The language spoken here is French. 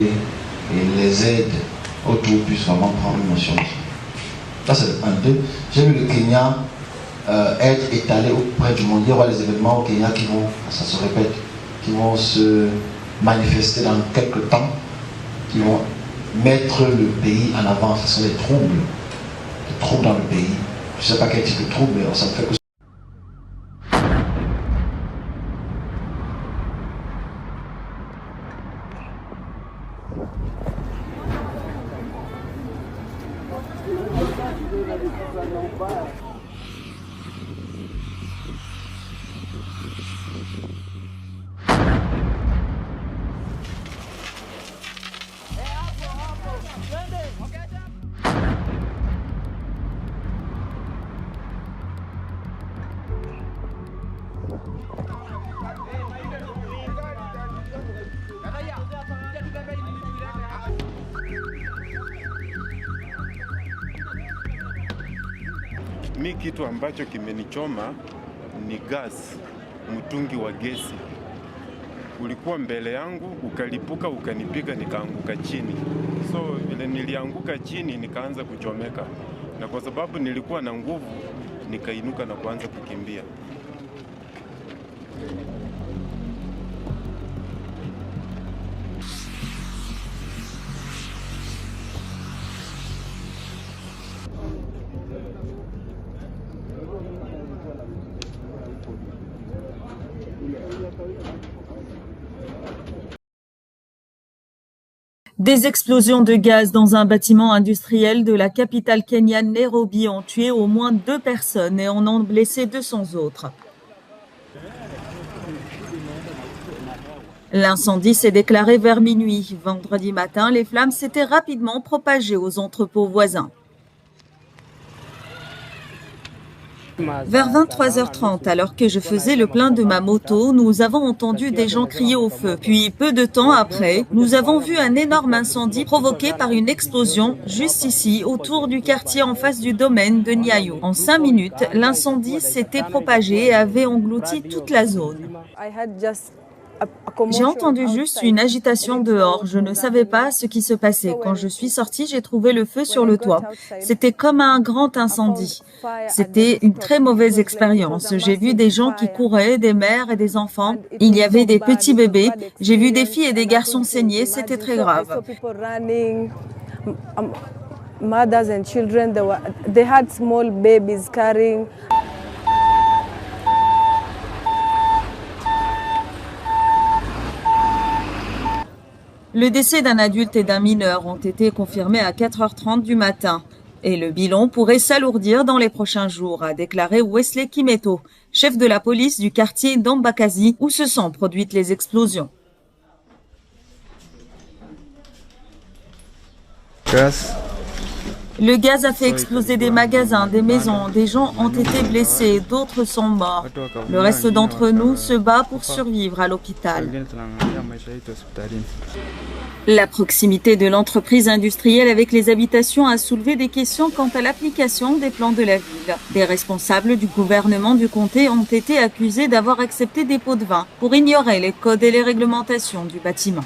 et les aides autour puissent vraiment prendre une notion. Ça c'est un. Deux, j'ai vu le Kenya être étalé auprès du monde. Il y aura les événements au Kenya qui vont, ça se répète, qui vont se manifester dans quelques temps, qui vont mettre le pays en avant. Ce sont des troubles dans le pays. Je ne sais pas quel type de trouble, mais ça me fait que Mi kitu ambacho kimenichoma ni gas, mtungi wa gesi. Ulikuwa mbele yangu, ukalipuka, ukanipiga, nikaanguka chini. So vile nilianguka chini, nikaanza kuchomeka. Na kwa sababu nilikuwa na nguvu, nikainuka na kuanza kukimbia. Des explosions de gaz dans un bâtiment industriel de la capitale kenyane Nairobi ont tué au moins 2 personnes et en ont blessé 200 autres. L'incendie s'est déclaré vers minuit. Vendredi matin, les flammes s'étaient rapidement propagées aux entrepôts voisins. Vers 23h30, alors que je faisais le plein de ma moto, nous avons entendu des gens crier au feu. Puis, peu de temps après, nous avons vu un énorme incendie provoqué par une explosion juste ici, autour du quartier en face du domaine de Nyayo. En 5 minutes, l'incendie s'était propagé et avait englouti toute la zone. J'ai entendu juste une agitation dehors. Je ne savais pas ce qui se passait. Quand je suis sortie, j'ai trouvé le feu sur le toit. C'était comme un grand incendie. C'était une très mauvaise expérience. J'ai vu des gens qui couraient, des mères et des enfants. Il y avait des petits bébés. J'ai vu des filles et des garçons saigner. C'était très grave. Mothers and children, they had small babies carrying. Le décès d'un adulte et d'un mineur ont été confirmés à 4h30 du matin. Et le bilan pourrait s'alourdir dans les prochains jours, a déclaré Wesley Kimeto, chef de la police du quartier d'Ambakazi où se sont produites les explosions. Le gaz a fait exploser des magasins, des maisons, des gens ont été blessés, d'autres sont morts. Le reste d'entre nous se bat pour survivre à l'hôpital. La proximité de l'entreprise industrielle avec les habitations a soulevé des questions quant à l'application des plans de la ville. Des responsables du gouvernement du comté ont été accusés d'avoir accepté des pots de vin pour ignorer les codes et les réglementations du bâtiment.